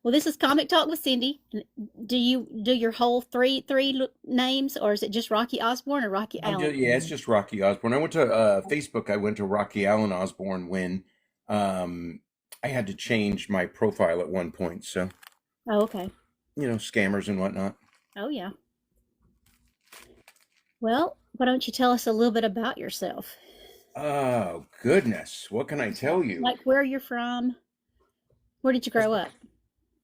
Well, this is Comic Talk with Cindy. Do you do your whole three names, or is it just Rocky Osborne or Rocky Allen? Yeah, it's just Rocky Osborne. I went to Facebook. I went to Rocky Allen Osborne when um, I had to change my profile at one point. So, Oh, okay. scammers and whatnot. Oh, yeah. Well, why don't you tell us a little bit about yourself? Oh, goodness. What can I tell you? Like where you're from? Where did you I was, grow up?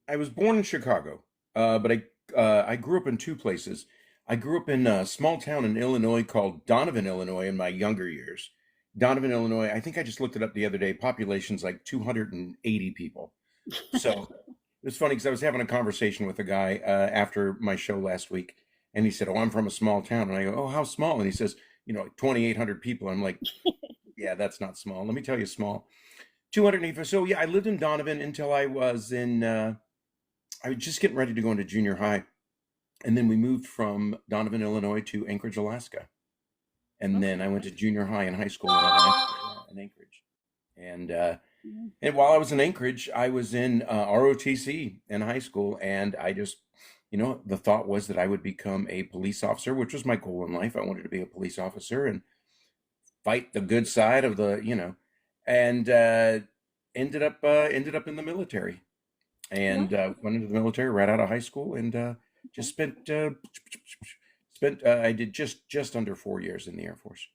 I was born in Chicago, but I grew up in two places. I grew up in a small town in Illinois called Donovan, Illinois, in my younger years. Donovan, Illinois. I think I just looked it up the other day. Population's like 280 people. So it was funny because I was having a conversation with a guy after my show last week, and he said, "Oh, I'm from a small town," and I go, "Oh, how small?" And he says, like 2,800 people. I'm like, "Yeah, that's not small. Let me tell you, small. 280." So yeah, I lived in Donovan until I was in. I was just getting ready to go into junior high, and then we moved from Donovan, Illinois, to Anchorage, Alaska, and then Okay. I went to junior high and high school in Anchorage, and uh, Mm. And while I was in Anchorage, I was in ROTC in high school, and I just, the thought was that I would become a police officer, which was my goal in life. I wanted to be a police officer and fight the good side of and ended up in the military, Well, and went into the military right out of high school, and just okay. spent. I did just under 4 years in the Air Force.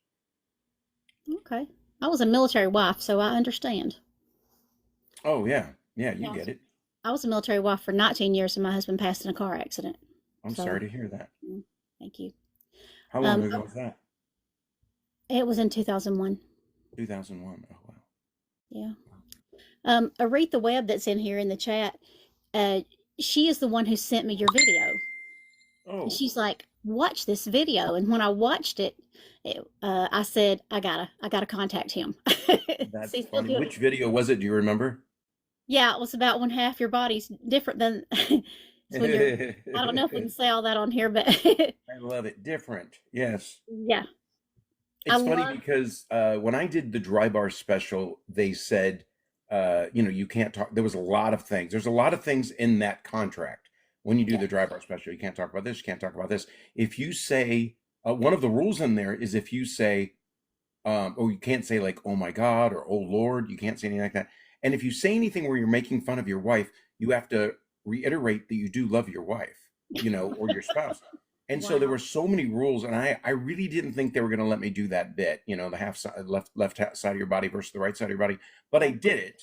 Okay. I was a military wife, so I understand. Oh yeah, yeah, you Yeah. get it. I was a military wife for 19 years, and my husband passed in a car accident. I'm sorry So, to hear that. mm, thank you. How long Um, ago was that? it was in 2001. 2001. Oh wow. Yeah. Aretha Webb, that's in here in the chat, uh, she is the one who sent me your video. And Oh, she's like, watch this video. And when I watched it, I said, I gotta contact him. Is that's he still funny. doing it? Which video was it? Do you remember? Yeah, it was about when half your body's different than it's when you're. I don't know if we can I say all that on here, but love it. Different. Yes. yeah, I It's funny love. because when I did the dry bar special, they said, you can't talk. There was a lot of things. There's a lot of things in that contract. When you do Yeah, the dry bar special, you can't talk about this, you can't talk about this. If you say, one of the rules in there is if you say, or you can't say like, oh my God, or oh Lord, you can't say anything like that. And if you say anything where you're making fun of your wife, you have to reiterate that you do love your wife, or your spouse. And so there wow. were so many rules, and I really didn't think they were going to let me do that bit, the left side of your body versus the right side of your body. But I Yeah. did it,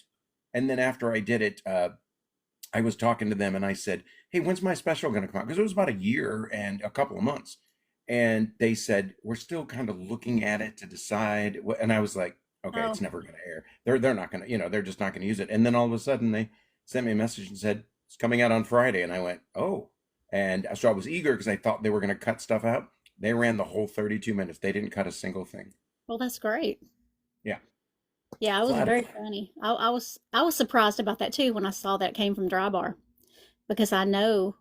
and then after I did it, I was talking to them and I said, "Hey, when's my special going to come out?" Because it was about a year and a couple of months. And they said, "We're still kind of looking at it to decide." And I was like, "Okay, Oh, it's never going to air. They're not going to, they're just not going to use it." And then all of a sudden they sent me a message and said, "It's coming out on Friday." And I went, "Oh." And so I was eager because I thought they were going to cut stuff out. They ran the whole 32 minutes. They didn't cut a single thing. well, that's great. Yeah. Yeah, it was Flat. very funny. I was surprised about that too when I saw that it came from Dry Bar because I know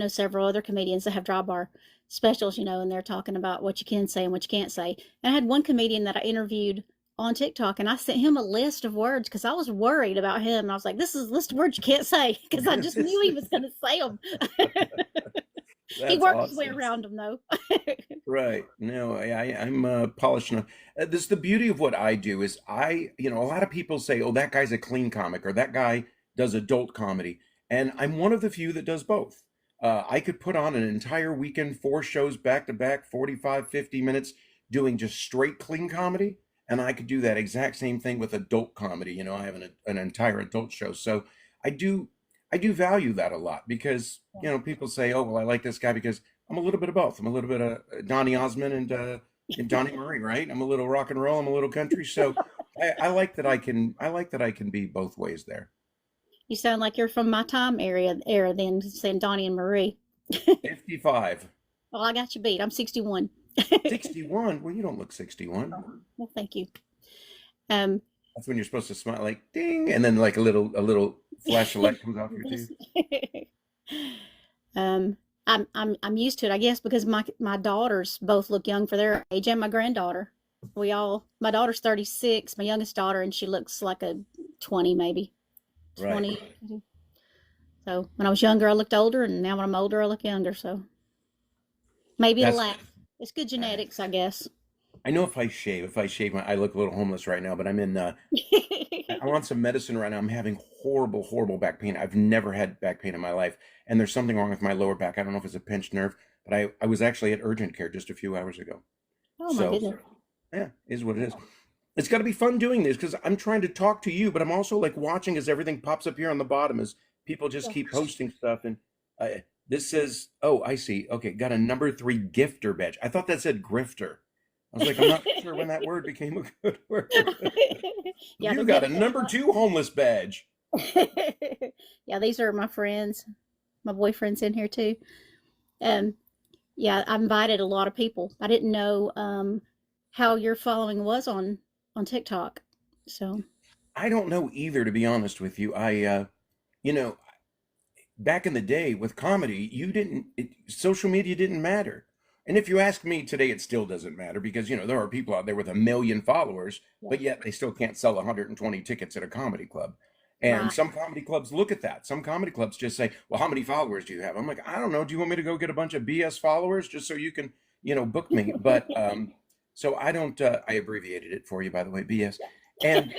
several other comedians that have Dry Bar specials, and they're talking about what you can say and what you can't say. And I had one comedian that I interviewed on TikTok, and I sent him a list of words because I was worried about him. And I was like, "This is a list of words you can't say," because I just knew he was going to say them. He That's worked his way awesome. around them though. Right. No, I'm polished enough. This the beauty of what I do is a lot of people say, "Oh, that guy's a clean comic," or "That guy does adult comedy," and I'm one of the few that does both. I could put on an entire weekend, 4 shows back to back, 45, 50 minutes, doing just straight clean comedy, and I could do that exact same thing with adult comedy. I have an entire adult show, so I do I do value that a lot because people say, "Oh, well, I like this guy because." I'm a little bit of both. I'm a little bit of Donny Osmond and Donnie Murray, right? I'm a little rock and roll. I'm a little country. So I like that I can be both ways there. You sound like you're from my time era then, saying Donnie and Marie. 55, Well, I got you beat. I'm 61. 61. Well, you don't look 61. Well, thank you. Um, That's when you're supposed to smile like ding, and then like a little flash of light comes off your tooth. um, I'm used to it, I guess, because my daughters both look young for their age, and my granddaughter. My daughter's 36, my youngest daughter, and she looks like a 20 maybe Right. 20. So when I was younger, I looked older, and now when I'm older, I look younger. So maybe it'll That's last. It's good uh, genetics, I guess. I know if I shave my I look a little homeless right now, but I'm in I want some medicine right now. I'm having horrible back pain. I've never had back pain in my life, and there's something wrong with my lower back. I don't know if it's a pinched nerve, but I was actually at urgent care just a few hours ago. Oh my So, goodness. yeah, is what it is. It's got to be fun doing this because I'm trying to talk to you, but I'm also like watching as everything pops up here on the bottom as people just Yeah. keep posting stuff. And this says, oh, I see. Okay, got a number 3 gifter badge. I thought that said grifter. I was like, I'm not sure when that word became a good word. Yeah, You the got a gift. number 2 homeless badge. Yeah, these are my friends. My boyfriend's in here too. Um, yeah, I invited a lot of people. I didn't know how your following was on TikTok. So, I don't know either, to be honest with you. You know, back in the day with comedy, social media didn't matter. And if you ask me today, it still doesn't matter because, there are people out there with 1 million followers, yeah, but yet they still can't sell 120 tickets at a comedy club. And right. some comedy clubs look at that. Some comedy clubs just say, well, how many followers do you have? I'm like, I don't know. Do you want me to go get a bunch of BS followers just so you can, book me? But so I don't, I abbreviated it for you, by the way, BS. And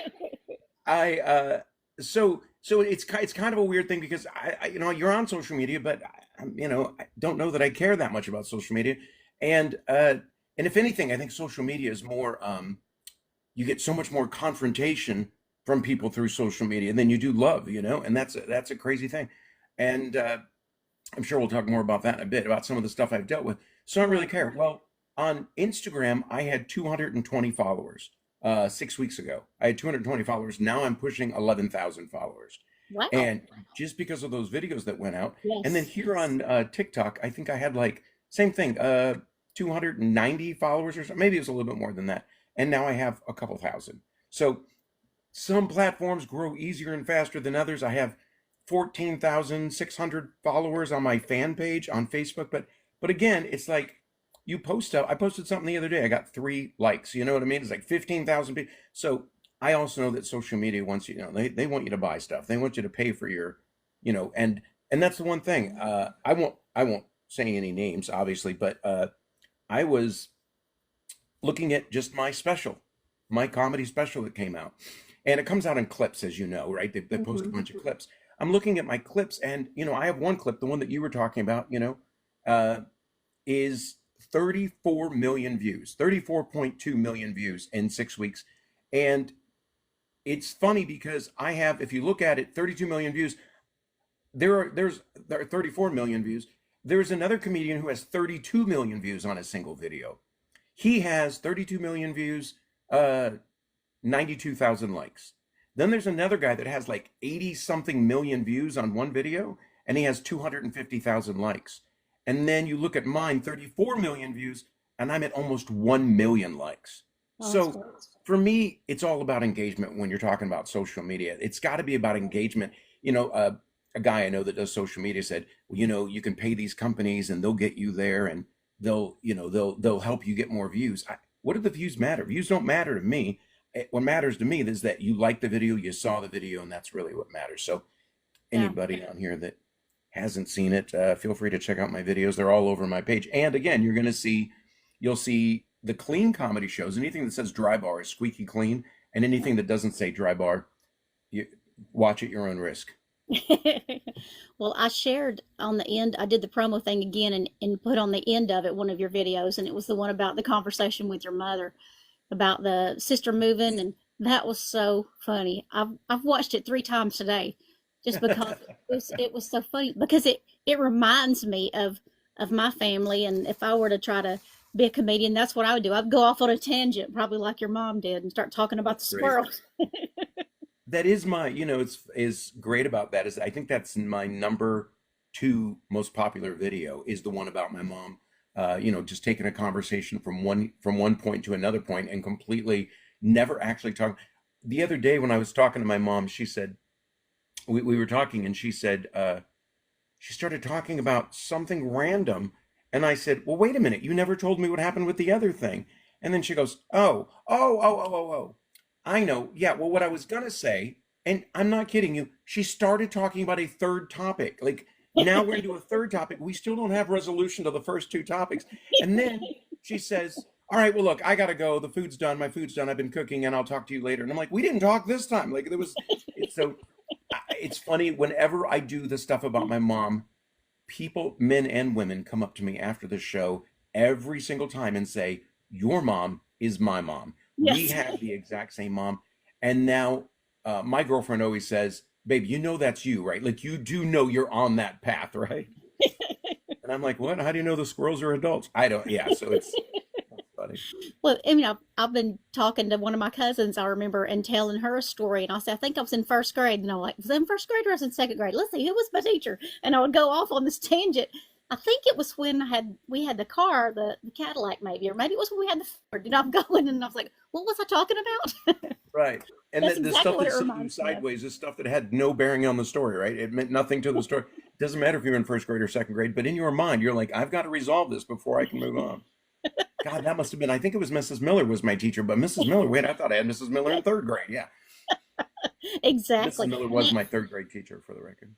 I so it's kind of a weird thing because you're on social media, but I don't know that I care that much about social media, and uh, and if anything, I think social media is more you get so much more confrontation from people through social media than you do love, and that's a crazy thing, and I'm sure we'll talk more about that in a bit about some of the stuff I've dealt with. So I don't really Right. care. Well, on Instagram, I had 220 followers 6 weeks ago. I had 220 followers. Now I'm pushing 11,000 followers. Wow. And just because of those videos that went out. And then Yes. here on TikTok, I think I had like, same thing, 290 followers or something. Maybe it was a little bit more than that. And now I have a couple thousand. So some platforms grow easier and faster than others. I have 14,600 followers on my fan page on Facebook, but again, it's like you post up. I posted something the other day. I got 3 likes. You know what I mean? It's like 15,000 people. So I also know that social media wants they want you to buy stuff. They want you to pay for your, and that's the one thing. I won't say any names, obviously, but I was looking at just my comedy special that came out. And it comes out in clips, as you know, right? They post a Hmm. bunch of clips. I'm looking at my clips, and I have one clip, the one that you were talking about, uh, is 34 million views, 34.2 million views in 6 weeks. And it's funny because if you look at it, 32 million views. There are 34 million views. There's another comedian who has 32 million views on a single video. He has 32 million views, 92,000 likes. Then there's another guy that has like 80 something million views on one video and he has 250,000 likes. And then you look at mine, 34 million views, and I'm at almost 1 million likes. Oh, that's So great. for me, it's all about engagement when you're talking about social media. It's got to be about engagement. A guy I know that does social media said, well, you can pay these companies and they'll get you there and they'll help you get more views. What do the views matter? Views don't matter to me. What matters to me is that you like the video, you saw the video, and that's really what matters. So Yeah. anybody on here that hasn't seen it, feel free to check out my videos. They're all over my page. And again, you'll see the clean comedy shows. Anything that says dry bar is squeaky clean, and anything that doesn't say dry bar, you watch at your own risk. Well, I shared on the end, I did the promo thing again and put on the end of it one of your videos, and it was the one about the conversation with your mother about the sister moving, and that was so funny. I've watched it 3 times today just because it was so funny because it reminds me of my family, and if I were to try to be a comedian, that's what I would do. I'd go off on a tangent, probably like your mom did, and start talking about the Great. squirrels. That is my, it's is great about that is I think that's my number 2 most popular video is the one about my mom. Just taking a conversation from one point to another point and completely never actually talking. The other day when I was talking to my mom, she said we were talking and she said she started talking about something random, and I said, "Well, wait a minute, you never told me what happened with the other thing." And then she goes, "Oh, oh, oh, oh, oh, oh. I know. Yeah, well, what I was gonna say And I'm not kidding you. She started talking about a third topic. Like now we're into a third topic. We still don't have resolution to the first two topics. And then she says, "All right, well, look, I gotta go. The food's done. My food's done. I've been cooking, and I'll talk to you later." And I'm like, "We didn't talk this time." Like there was, it's so. It's funny whenever I do the stuff about my mom, people, men and women, come up to me after the show every single time and say, "Your mom is my mom. We Yes. have the exact same mom." And now my girlfriend always says, "Babe, you know that's you, right? Like you do know you're on that path, right?" And I'm like, "What? How do you know the squirrels are adults?" I don't. Yeah, so it's funny. Well, I mean, I've been talking to one of my cousins, I remember, and telling her a story. And I said, I think I was in first grade. And I'm like, was I in first grade or was I in second grade? Let's see, who was my teacher? And I would go off on this tangent. I think it was when we had the car, the Cadillac maybe, or maybe it was when we had the Ford. And I'm going and I was like, what was I talking about? Right. And That's then the exactly stuff what that it sent you reminds me of. sideways is stuff that had no bearing on the story, right? It meant nothing to the story. It doesn't matter if you're in first grade or second grade, but in your mind, you're like, I've got to resolve this before I can move on. God, that must have been, I think it was Mrs. Miller was my teacher, but Mrs. Miller, wait, I thought I had Mrs. Miller in third grade. Yeah. Mrs. Exactly. Miller was my third grade teacher for the record.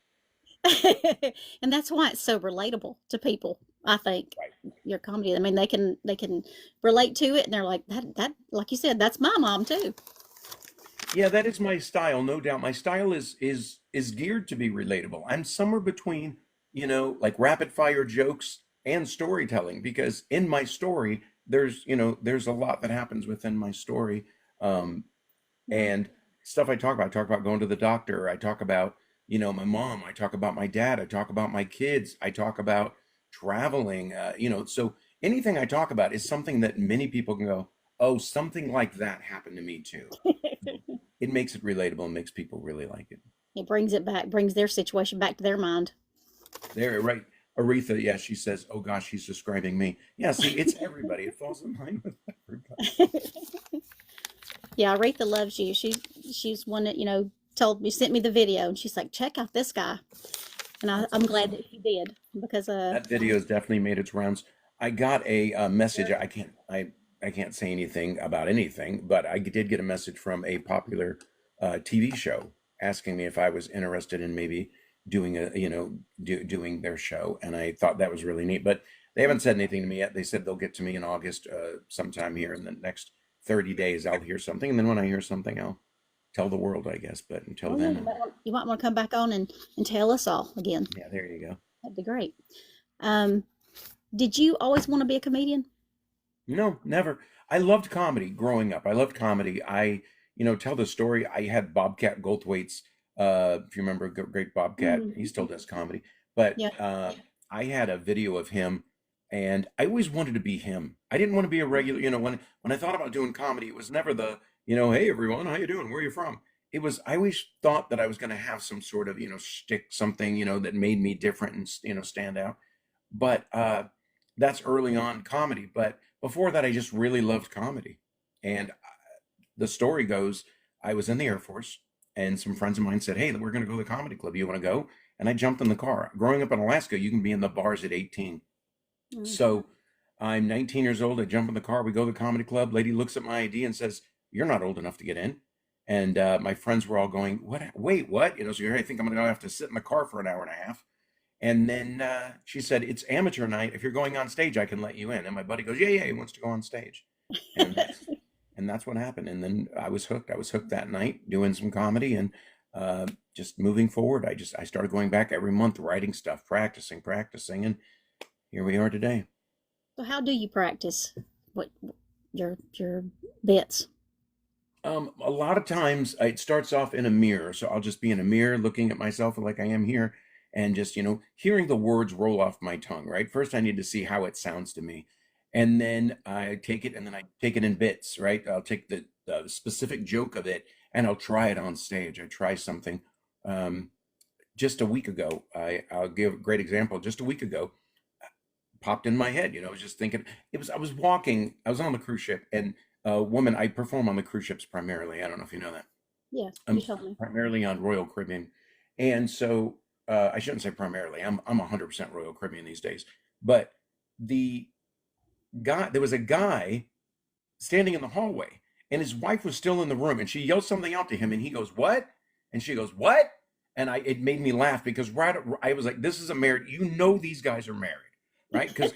And that's why it's so relatable to people, I think. Right. Your comedy, I mean, they can relate to it, and they're like that like you said, that's my mom too. Yeah, that is my style, no doubt. My style is geared to be relatable. I'm somewhere between, like rapid fire jokes and storytelling because in my story, there's a lot that happens within my story. Um, and stuff I talk about going to the doctor. I talk about, my mom. I talk about my dad. I talk about my kids. I talk about traveling. So anything I talk about is something that many people can go, oh, something like that happened to me too. It makes it relatable and makes people really like it. It brings it back, brings their situation back to their mind. There, right. Aretha, yeah, she says, oh gosh, he's describing me. Yeah, see, it's everybody. It falls in line with everybody. Yeah, Aretha loves you. She's one that told me, sent me the video, and she's like, check out this guy. And That's I'm glad awesome. that she did because That video has definitely made its rounds. I got a message. I can't say anything about anything, but I did get a message from a popular TV show asking me if I was interested in maybe doing doing their show, and I thought that was really neat. But they haven't said anything to me yet. They said they'll get to me in August, sometime here in the next 30 days. I'll hear something, and then when I hear something, I'll tell the world, I guess. But until oh yeah, then, you might want to come back on and tell us all again. yeah, there you go. That'd be great. Um, did you always want to be a comedian? No, never. I loved comedy growing up. I loved comedy. Tell the story. I had Bobcat Goldthwait's, if you remember, great Bobcat, he Mm, still does comedy. But yeah. I had a video of him, and I always wanted to be him. I didn't want to be a regular. When I thought about doing comedy, it was never the, hey everyone, how you doing? Where are you from? It was. I always thought that I was going to have some sort of, shtick, something, that made me different and stand out. But that's early on comedy. But before that, I just really loved comedy. And the story goes, I was in the Air Force, and some friends of mine said, "Hey, we're going to go to the comedy club. You want to go?" And I jumped in the car. Growing up in Alaska, you can be in the bars at 18. Mm. So I'm 19 years old. I jump in the car. We go to the comedy club. Lady looks at my ID and says, "You're not old enough to get in." And my friends were all going, "What? Wait, what?" So I think I'm going to have to sit in the car for an hour and a half. And then she said, "It's amateur night. If you're going on stage, I can let you in." And my buddy goes, "Yeah, yeah, he wants to go on stage." And that's what happened. And then I was hooked. I was hooked that night doing some comedy and just moving forward. I started going back every month, writing stuff, practicing, and here we are today. So how do you practice what your bits? A lot of times it starts off in a mirror. So I'll just be in a mirror looking at myself like I am here and just, hearing the words roll off my tongue, right? First, I need to see how it sounds to me. And then I take it and then I take it in bits, right? I'll take the specific joke of it and I'll try it on stage. I try something. Um, just a week ago, I'll give a great example. Just a week ago, popped in my head. I was just thinking, I was walking, I was on the cruise ship, and a woman, I perform on the cruise ships primarily. I don't know if you know that. Yeah, you I'm told me. primarily on Royal Caribbean. And so I shouldn't say primarily, I'm 100% Royal Caribbean these days. But the there was a guy standing in the hallway, and his wife was still in the room, and she yelled something out to him, and he goes, "What?" And she goes, what? And it made me laugh because I was like, this is a married, these guys are married, right? Because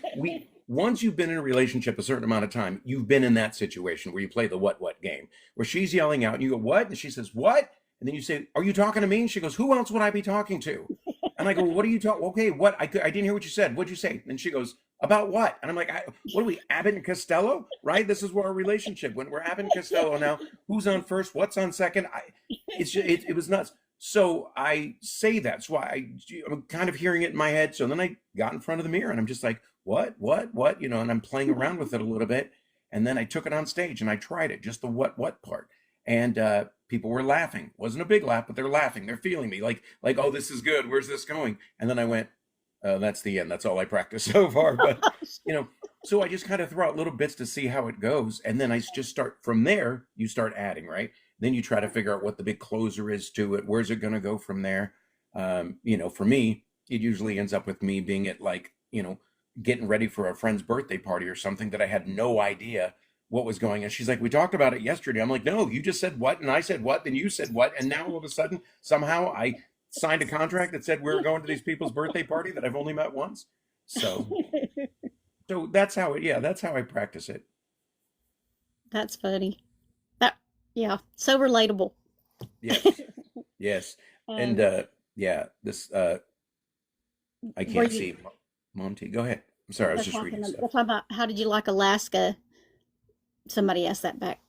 once you've been in a relationship a certain amount of time, you've been in that situation where you play the what game, where she's yelling out and you go, what? And she says, what? And then you say, are you talking to me? And she goes, who else would I be talking to? And I go, well, what are you talking? Okay, what? I didn't hear what you said. What'd you say? And she goes, about what? And I'm like, what are we, Abbott and Costello? Right? This is where our relationship went. We're Abbott and Costello now. Who's on first? What's on second? It was nuts. So I say that's why I'm kind of hearing it in my head. So then I got in front of the mirror and I'm just like, what? And I'm playing around with it a little bit. And then I took it on stage and I tried it, just the what part. And people were laughing. Wasn't a big laugh, but they're laughing. They're feeling me like, oh, this is good. Where's this going? And then I went, that's the end. That's all I practiced so far. But, so I just kind of throw out little bits to see how it goes. And then I just start from there. You start adding, right? Then you try to figure out what the big closer is to it. Where's it going to go from there? For me, it usually ends up with me being at getting ready for a friend's birthday party or something that I had no idea what was going on. She's like, we talked about it yesterday. I'm like, no, you just said what? And I said what? Then you said what? And now all of a sudden, somehow I signed a contract that said we're going to these people's birthday party that I've only met once. So that's how that's how I practice it. That's funny. Yeah, so relatable. Yes. Yes. And this I can't see Monty. Go ahead. I'm sorry, I was just reading stuff. We're talking about how did you like Alaska? Somebody asked that back.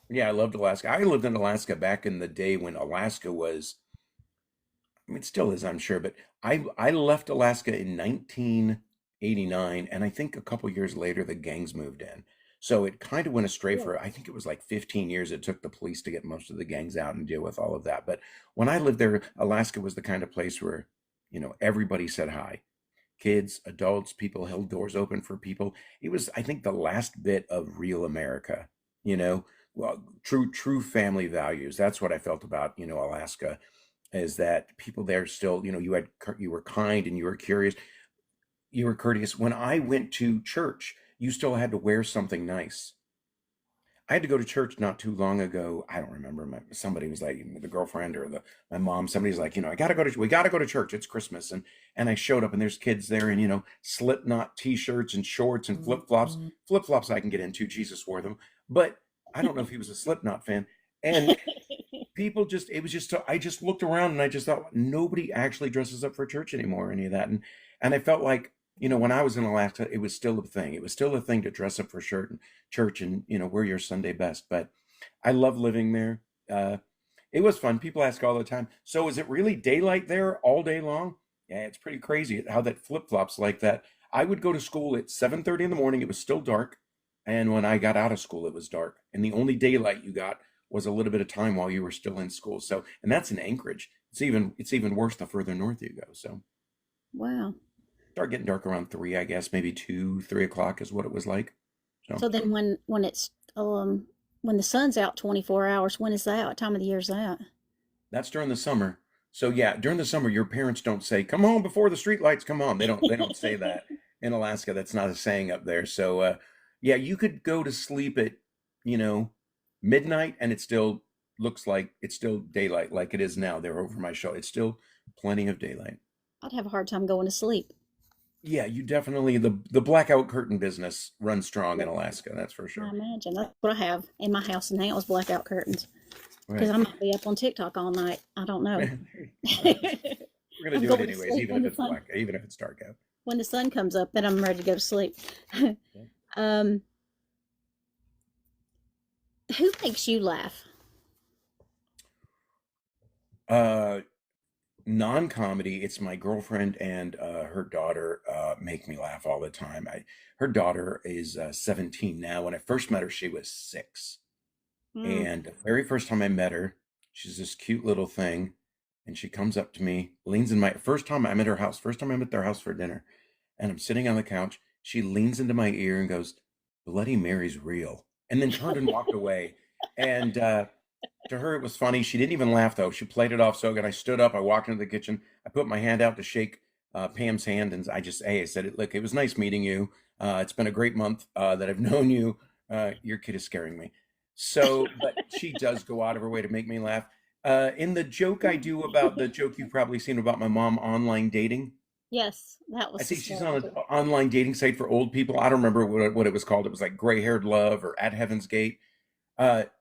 Yeah, I loved Alaska. I lived in Alaska back in the day when Alaska was, it still is, I'm sure, but I left Alaska in 1989, and I think a couple years later the gangs moved in. So it kind of went astray for, I think it was like 15 years. It took the police to get most of the gangs out and deal with all of that. But when I lived there, Alaska was the kind of place where, everybody said hi. Kids, adults, people held doors open for people. It was, I think, the last bit of real America, well, true family values. That's what I felt about, Alaska, is that people there still, you were kind and you were curious. You were courteous. When I went to church, you still had to wear something nice. I had to go to church not too long ago. I don't remember. Somebody was like, the girlfriend or my mom. Somebody's like, we got to go to church. It's Christmas, and I showed up, and there's kids there, and Slipknot t-shirts and shorts and flip flops. Flip flops I can get into. Jesus wore them, but I don't know if he was a Slipknot fan. And people I just looked around and I just thought nobody actually dresses up for church anymore, or any of that, and I felt like. When I was in Alaska, it was still a thing. It was still a thing to dress up for church and, wear your Sunday best. But I love living there. It was fun. People ask all the time, so is it really daylight there all day long? Yeah, it's pretty crazy how that flip-flops like that. I would go to school at 7:30 in the morning. It was still dark. And when I got out of school, it was dark. And the only daylight you got was a little bit of time while you were still in school. So, and that's in Anchorage. It's even worse the further north you go. So, wow. Start getting dark around 3, I guess, maybe 2, 3 o'clock is what it was like. So then when it's when the sun's out 24 hours, when is that? What time of the year is that? That's during the summer. So yeah, during the summer, your parents don't say, come home before the street lights come on. They don't say that in Alaska. That's not a saying up there. So yeah, you could go to sleep at, midnight and it still looks like it's still daylight like it is now. They're over my shoulder. It's still plenty of daylight. I'd have a hard time going to sleep. Yeah, you definitely, the blackout curtain business runs strong in Alaska, that's for I sure. imagine that's what I have in my house now is blackout curtains because Right. I might be up on TikTok all night. I don't know. We're gonna I'm do it going to anyways, sleep even if it's black, even if it's dark out. when the sun comes up. Then I'm ready to go to sleep. Yeah. um, who makes you laugh? Uh, Non-comedy, it's my girlfriend and her daughter make me laugh all the time. Her daughter is 17 now. When I first met her, she was 6. Mm. And the very first time I met her, she's this cute little thing, and she comes up to me, leans in my first time I'm at her house, first time I'm at their house for dinner, and I'm sitting on the couch. She leans into my ear and goes, "Bloody Mary's real," and then turned and walked away. And to her, it was funny. She didn't even laugh though. She played it off so good. I stood up. I walked into the kitchen. I put my hand out to shake Pam's hand, and I said, "Look, it was nice meeting you. It's been a great month that I've known you. Your kid is scaring me." So, but she does go out of her way to make me laugh. In the joke I do about the joke you've probably seen about my mom online dating, Yes, that I was see she's on an hysterical. online dating site for old people. I don't remember what it was called. It was like Gray Haired Love or At Heaven's Gate.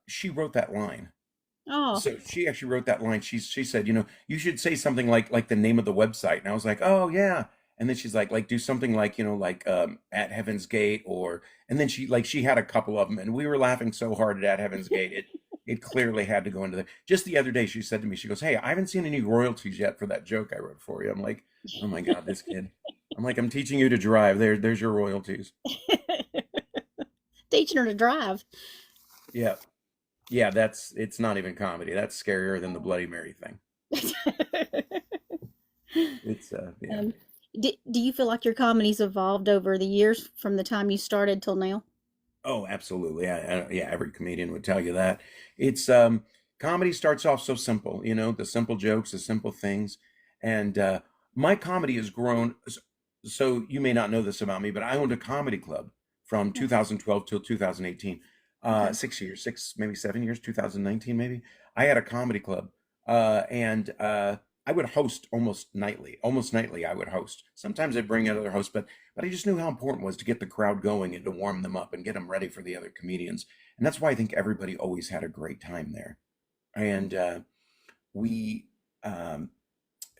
She wrote that line. Oh, So she actually wrote that line. She said, you should say something like the name of the website. And I was like, oh yeah. And then she's like do something like like At Heaven's Gate and then she had a couple of them, and we were laughing so hard at Heaven's Gate it clearly had to go into the. Just the other day, she said to me, she goes, "Hey, I haven't seen any royalties yet for that joke I wrote for you." I'm like, "Oh my God, this kid." I'm like, "I'm teaching you to drive. There's your royalties." teaching her to drive. Yeah, yeah. It's not even comedy. That's scarier than the Bloody Mary thing. It's yeah. um, do you feel like your comedy's evolved over the years from the time you started till now? Oh, absolutely. Yeah, every comedian would tell you that. It's comedy starts off so simple, the simple jokes, the simple things. And my comedy has grown. So you may not know this about me, but I owned a comedy club from Oh, 2012 till 2018. okay. 6 years, maybe 7 years, 2019 maybe. I had a comedy club. And I would host almost nightly. Almost nightly I would host. Sometimes I'd bring in other hosts, but I just knew how important it was to get the crowd going and to warm them up and get them ready for the other comedians. And that's why I think everybody always had a great time there. And we, um,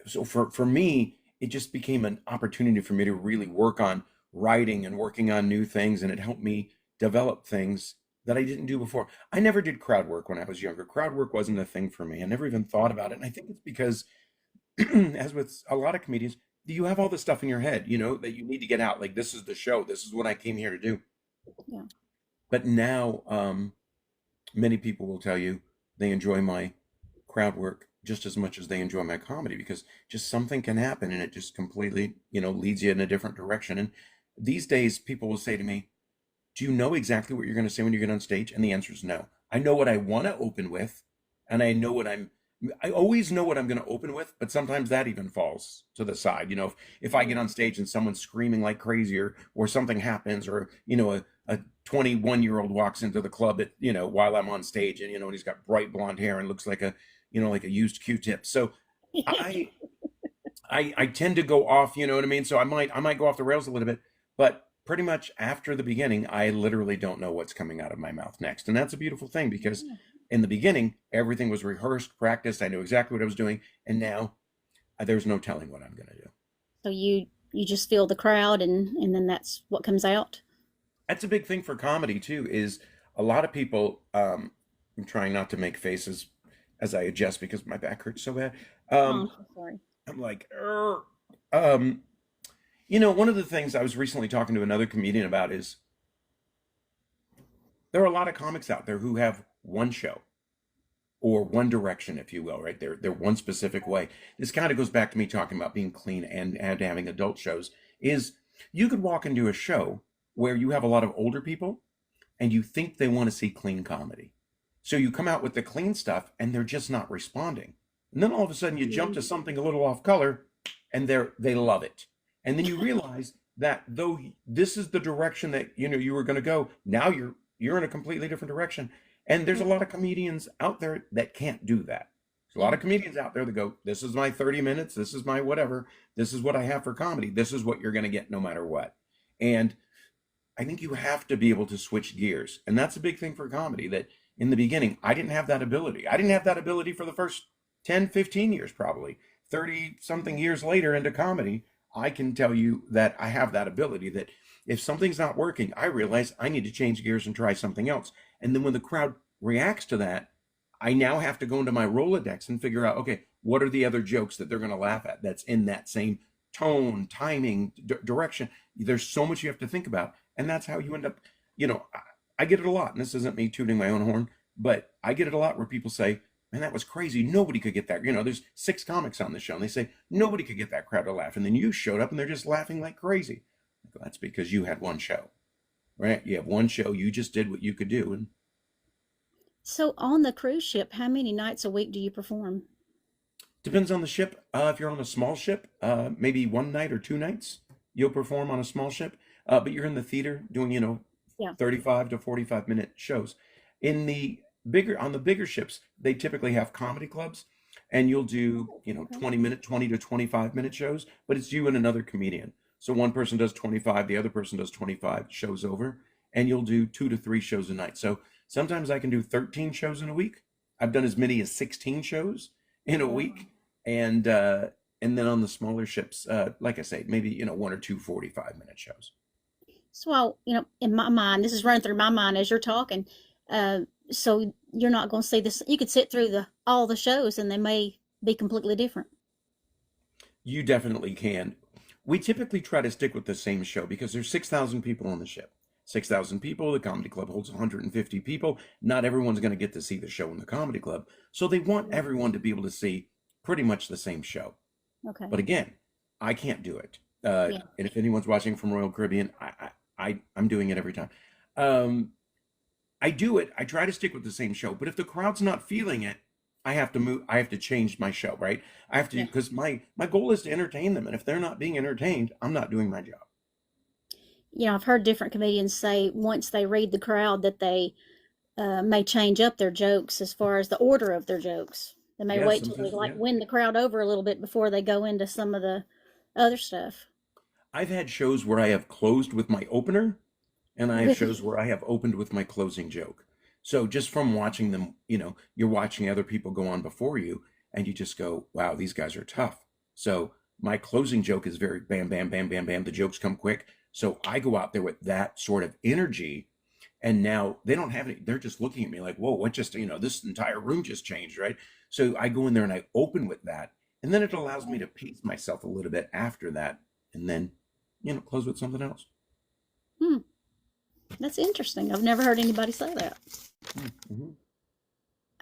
so for me, it just became an opportunity for me to really work on writing and working on new things. And it helped me develop things that I didn't do before. I never did crowd work when I was younger. Crowd work wasn't a thing for me. I never even thought about it. And I think it's because as with a lot of comedians, you have all this stuff in your head, that you need to get out. Like, this is the show. This is what I came here to do. Yeah. But now, many people will tell you they enjoy my crowd work just as much as they enjoy my comedy because just something can happen and it just completely, leads you in a different direction. And these days, people will say to me, do you know exactly what you're going to say when you get on stage? And the answer is no. I know what I want to open with, and I always know what I'm going to open with, but sometimes that even falls to the side. If I get on stage and someone's screaming like crazy or something happens or, a 21-year-old walks into the club while I'm on stage and he's got bright blonde hair and looks like a used Q-tip. So I, I tend to go off, you know what I mean? So I might go off the rails a little bit, but pretty much after the beginning, I literally don't know what's coming out of my mouth next. And that's a beautiful thing because in the beginning, everything was rehearsed, practiced. I knew exactly what I was doing. And now there's no telling what I'm going to do. So you just feel the crowd and then that's what comes out. That's a big thing for comedy too, is a lot of people, I'm trying not to make faces as I adjust because my back hurts so bad. Oh, Um, I'm so sorry. I'm like, "Urgh." um, one of the things I was recently talking to another comedian about is there are a lot of comics out there who have one show or one direction, if you will, right? They're one specific way. This kind of goes back to me talking about being clean and having adult shows. Is you could walk into a show where you have a lot of older people and you think they want to see clean comedy. So you come out with the clean stuff and they're just not responding. And then all of a sudden you jump to something a little off color and they love it. And then you realize that though this is the direction that you were going to go, now you're in a completely different direction. And there's a lot of comedians out there that can't do that. There's a lot Yeah. of comedians out there that go, this is my 30 minutes, this is my whatever, this is what I have for comedy, this is what you're going to get no matter what. And I think you have to be able to switch gears. And that's a big thing for comedy that in the beginning, I didn't have that ability. I didn't have that ability for the first 10, 15 years, probably 30 something years later into comedy. I can tell you that I have that ability that if something's not working, I realize I need to change gears and try something else. And then when the crowd reacts to that, I now have to go into my Rolodex and figure out, okay, what are the other jokes that they're going to laugh at that's in that same tone, timing, direction. There's so much you have to think about. And that's how you end up, I get it a lot. And this isn't me tooting my own horn, but I get it a lot where people say, man, that was crazy. Nobody could get that. There's 6 comics on the show and they say, nobody could get that crowd to laugh. And then you showed up and they're just laughing like crazy. I go, that's because you had one show, right? You have one show. You just did what you could do. And So on the cruise ship, how many nights a week do you perform? depends on the ship. If you're on a small ship, maybe one night or 2 nights, you'll perform on a small ship. But you're in the theater doing, Yeah. 35 to 45 minute shows. In the bigger on the bigger ships, they typically have comedy clubs, and you'll do, Oh, you know, okay. 20 to 25 minute shows, but it's you and another comedian. So one person does 25, the other person does 25 shows over, and you'll do 2 to 3 shows a night. So sometimes I can do 13 shows in a week. I've done as many as 16 shows in a Wow. week. And then on the smaller ships, like I say, maybe, you know, 1 or 2 45-minute shows. So, in my mind, this is running through my mind as you're talking. So you're not going to see this. You could sit through the all the shows, and they may be completely different. You definitely can. We typically try to stick with the same show because there's 6,000 people on the ship. 6,000 people, the comedy club holds 150 people. Not everyone's going to get to see the show in the comedy club. So they want everyone to be able to see pretty much the same show. Okay. But again, I can't do it. Yeah. And if anyone's watching from Royal Caribbean, I'm doing it every time. Um, I do it. I try to stick with the same show. But if the crowd's not feeling it, I have to move. I have to change my show, right? I have to, Yeah. because my goal is to entertain them, and if they're not being entertained, I'm not doing my job. I've heard different comedians say once they read the crowd that they may change up their jokes as far as the order of their jokes. They may Yeah, wait till they sometimes. like Yeah, win the crowd over a little bit before they go into some of the other stuff. I've had shows where I have closed with my opener, and I have shows Really? where I have opened with my closing joke. So just from watching them, you know, you're watching other people go on before you, and you just go, "Wow, these guys are tough." So my closing joke is very bam, bam, bam, bam, bam. The jokes come quick, so I go out there with that sort of energy. And now they don't have any, they're just looking at me like, whoa, what just, you know, this entire room just changed, right? So I go in there and I open with that. And then it allows me to pace myself a little bit after that. And then, you know, close with something else. Hmm. That's interesting. I've never heard anybody say that. Mhm.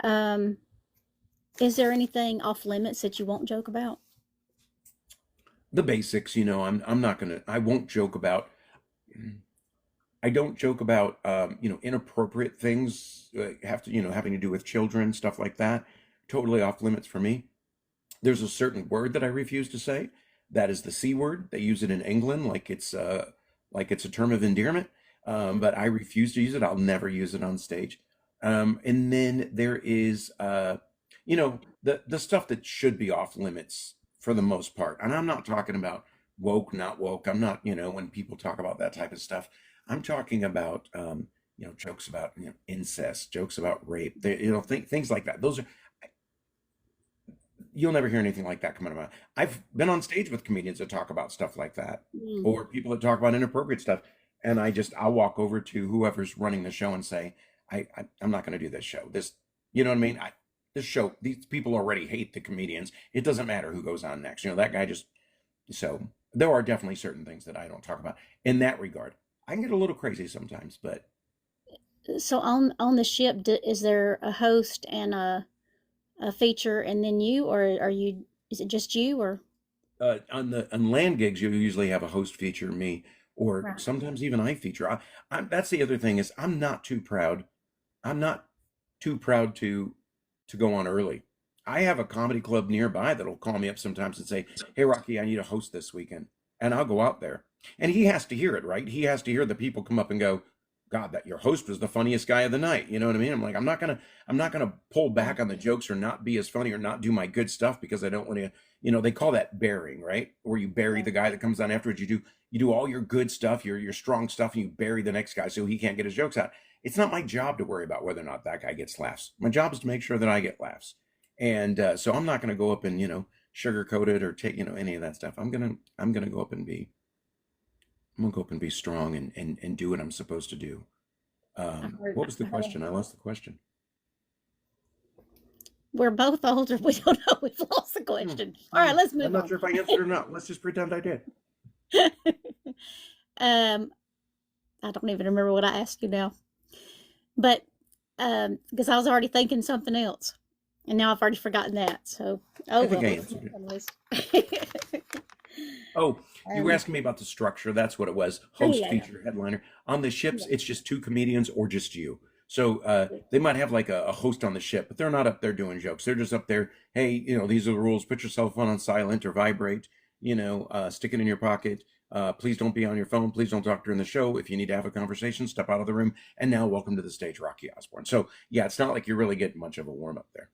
Um, is there anything off limits that you won't joke about? The basics, you know, I'm not gonna, I won't joke about, I don't joke about, you know, inappropriate things, have to, you know, having to do with children, stuff like that. Totally off limits for me. There's a certain word that I refuse to say. That is the C word. They use it in England like it's a term of endearment. But I refuse to use it. I'll never use it on stage. And then there is you know, the stuff that should be off limits for the most part. And I'm not talking about woke, not woke. I'm not, you know, when people talk about that type of stuff, I'm talking about you know, jokes about, you know, incest, jokes about rape, you know, things like that. Those are, you'll never hear anything like that coming out of my. I've been on stage with comedians that talk about stuff like that, Mm. or people that talk about inappropriate stuff, and I'll walk over to whoever's running the show and say, I'm not going to do this show. This, you know what I mean? This show, these people already hate the comedians. It doesn't matter who goes on next. You know, that guy just. So there are definitely certain things that I don't talk about in that regard. I can get a little crazy sometimes, but So on the ship, is there a host and a feature, and then you, or are you? Is it just you, or on land gigs, you usually have a host feature me, or right? sometimes even I feature. That's the other thing is I'm not too proud. I'm not too proud to go on early. I have a comedy club nearby that'll call me up sometimes and say, "Hey, Rocky, I need a host this weekend," and I'll go out there, and he has to hear it, right? He has to hear the people come up and go, "God, that your host was the funniest guy of the night." You know what I mean? I'm like, I'm not gonna pull Yeah. back on the jokes or not be as funny or not do my good stuff because I don't want to. You know, they call that bearing, right? Where you bury Yeah. the guy that comes on afterwards. You do all your good stuff, your strong stuff, and you bury the next guy so he can't get his jokes out. It's not my job to worry about whether or not that guy gets laughs. My job is to make sure that I get laughs. And so I'm not going to go up and, you know, sugarcoat it or take, you know, any of that stuff. I'm gonna go up and be I'm gonna go up and be strong and do what I'm supposed to do. What was the I heard question? I lost the question. we're both older. We don't know. We've lost the Hmm. question. All Hmm. right, let's I'm move not on. sure if I answered or not. Let's just pretend I did. um, I don't even remember what I asked you now, but because I was already thinking something else, and now I've already forgotten that. So, oh I think well. I It's answered it. on the list. Oh, you were um, asking me about the structure. That's what it was. oh Host, yeah, feature, headliner. On the ships, yeah, it's just two comedians or just you. So yeah. they might have like a host on the ship, but they're not up there doing jokes. They're just up there. Hey, you know, these are the rules. Put your cell phone on silent or vibrate. stick it in your pocket. Please don't be on your phone. Please don't talk during the show. If you need to have a conversation, step out of the room. And now, welcome to the stage, Rocky Osborne. So, yeah, it's not like you're really getting much of a warm up there.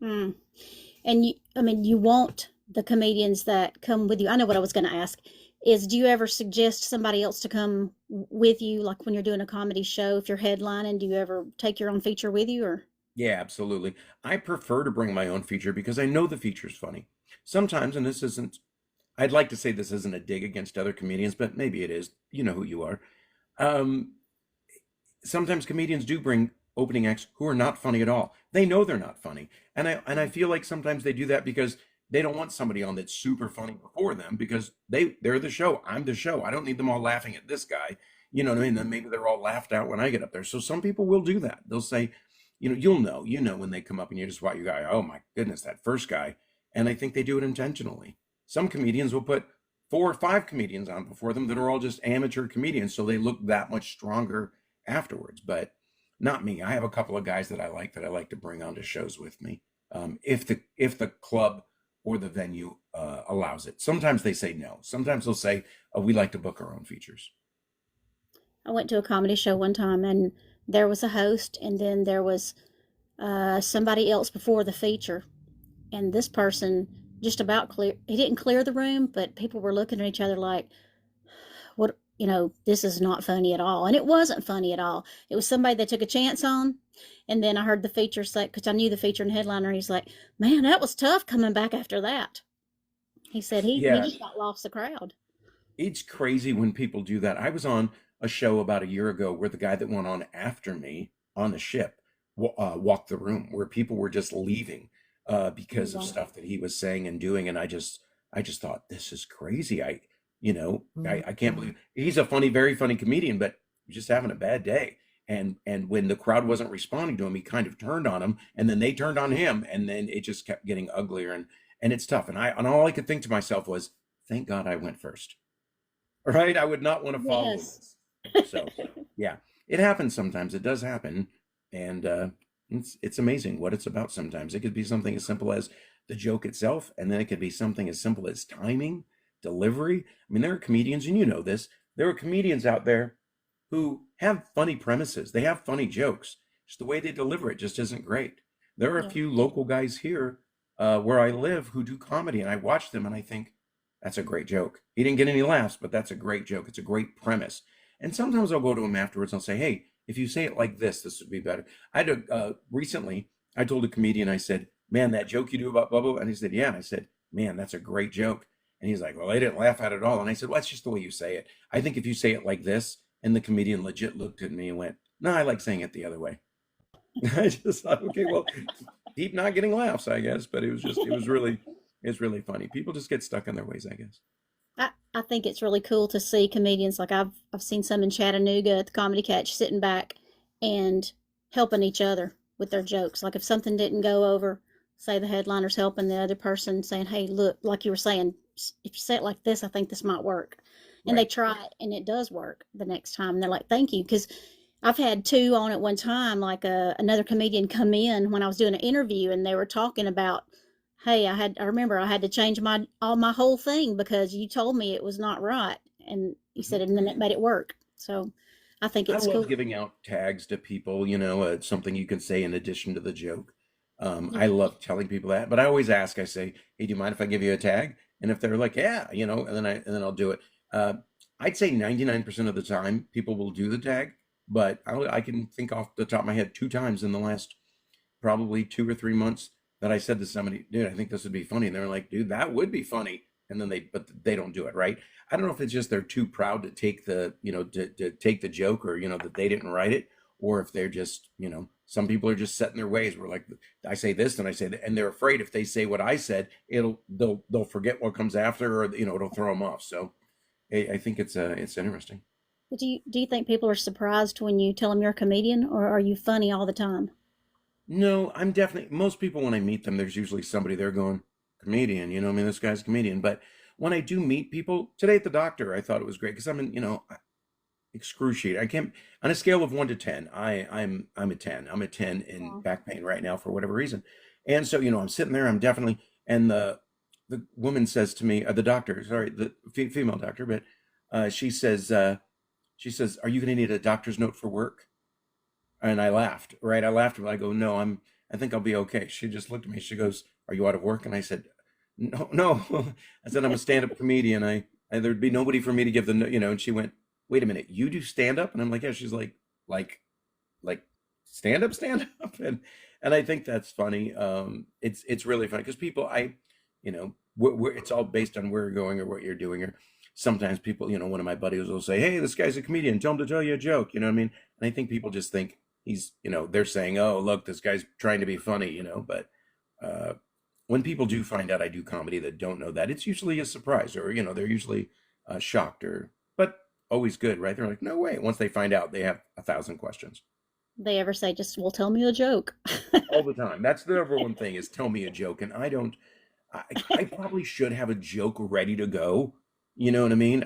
Mm. And I mean, you want the comedians that come with you. I know what I was going to ask is, do you ever suggest somebody else to come with you, like when you're doing a comedy show? If you're headlining, do you ever take your own feature with you, or? Yeah, absolutely. I prefer to bring my own feature because I know the feature's funny. Sometimes, and this isn't, I'd like to say this isn't a dig against other comedians, but maybe it is. You know who you are. Um, Sometimes comedians do bring opening acts who are not funny at all. They know they're not funny. And I feel like sometimes they do that because they don't want somebody on that's super funny before them because they're the show. I'm the show. I don't need them all laughing at this guy. You know what I mean? Then maybe they're all laughed out when I get up there. So some people will do that. They'll say, you'll know when they come up and you just watch you guy, oh my goodness, that first guy. And I think they do it intentionally. Some comedians will put 4 or 5 comedians on before them that are all just amateur comedians, so they look that much stronger afterwards. But not me. I have a couple of guys that I like to bring onto shows with me, if the club or the venue allows it. Sometimes they say no. Sometimes they'll say, oh, we like to book our own features. I went to a comedy show one time, and there was a host, and then there was somebody else before the feature, and this person just about clear. He didn't clear the room, but people were looking at each other like, "What? This is not funny at all." And it wasn't funny at all. It was somebody they took a chance on. And then I heard the feature say, because I knew the feature and headliner, he's like, "Man, that was tough coming back after that." He said he Yeah, just got lost the crowd. it's crazy when people do that. I was on a show about a year ago where the guy that went on after me on the ship walked the room, where people were just leaving because of Wow. stuff that he was saying and doing, and I just thought this is crazy. I can't believe he's a funny, very funny comedian, but just having a bad day. And when the crowd wasn't responding to him, he kind of turned on him, and then they turned on him, and then it just kept getting uglier, and it's tough. And all I could think to myself was, thank God I went first. Right? I would not want to follow Yes. this. So, yeah, it happens sometimes. It does happen, and it's amazing what it's about. Sometimes it could be something as simple as the joke itself, and then it could be something as simple as timing, delivery. I mean, there are comedians, and you know this. There are comedians out there who have funny premises. They have funny jokes. Just the way they deliver it just isn't great. There are a Yeah. few local guys here where I live who do comedy, and I watch them and I think, that's a great joke. He didn't get any laughs, but that's a great joke. It's a great premise. And sometimes I'll go to him afterwards and I'll say, hey, if you say it like this would be better. Recently, I told a comedian, I said, man, that joke you do about Bubba. And he said, yeah. And I said, man, that's a great joke. And he's like, well, I didn't laugh at it at all. And I said, well, that's just the way you say it. I think if you say it like this, and the comedian legit looked at me and went, no, I like saying it the other way. I just thought, okay, well, keep not getting laughs, I guess. But it's really funny. People just get stuck in their ways, I guess. I think it's really cool to see comedians, like I've seen some in Chattanooga at the Comedy Catch sitting back and helping each other with their jokes. Like if something didn't go over, say the headliner's helping the other person, saying, "Hey, look, like you were saying, if you say it like this, I think this might work." And they Right. try it, and it does work the next time. And they're like, "Thank you," because I've had two on at one time. Like another comedian come in when I was doing an interview, and they were talking about, hey, I remember I had to change my whole thing because you told me it was not right, and you Mhm. said, and then it made it work. So I think I it's love cool. giving out tags to people, something you can say in addition to the joke. I Yeah. love telling people that, but I always ask, I say, hey, do you mind if I give you a tag? And if they're like, yeah, and then I'll do it. Uh, I'd say 99% of the time people will do the tag, but I can think off the top of my head 2 times in the last probably 2 or 3 months that I said to somebody, dude, I think this would be funny. And they're like, dude, that would be funny. And then but they don't do it, right? I don't know if it's just they're too proud to take to take the joke, or, that they didn't write it, or if they're just, some people are just set in their ways. We're like, I say this and I say that, and they're afraid if they say what I said, they'll forget what comes after, or, it'll throw them off. So I think it's interesting. But do you think people are surprised when you tell them you're a comedian, or are you funny all the time? No, I'm definitely, most people when I meet them, there's usually somebody there going, comedian, I mean, this guy's a comedian. But when I do meet people, today at the doctor, I thought it was great because I'm in, excruciating. I can't, on a scale of 1 to 10, I'm a 10. I'm a 10 in Yeah. back pain right now for whatever reason. And so, I'm sitting there, I'm definitely, and the the woman says to me, the doctor, sorry, the female doctor, but she says, "Are you going to need a doctor's note for work?" And I laughed, right? I laughed, but I go, "No, I think I'll be okay." She just looked at me. She goes, "Are you out of work?" And I said, "No, no." I said, "I'm a stand-up comedian. There'd be nobody for me to give the, And she went, "Wait a minute, you do stand-up?" And I'm like, "Yeah." She's like, like stand up, and I think that's funny. It's really funny because people, it's all based on where you're going or what you're doing, or sometimes people, one of my buddies will say, "Hey, this guy's a comedian. Tell him to tell you a joke." You know what I mean? And I think people just think he's, they're saying, "Oh, look, this guy's trying to be funny," but uh, when people do find out I do comedy that don't know that, it's usually a surprise, or they're usually shocked, but always good, right? They're like, "No way!" Once they find out, they have 1,000 questions They ever say, just, well, tell me a joke. all the time. That's the number one thing is tell me a joke, and I don't. I probably should have a joke ready to go. You know what I mean?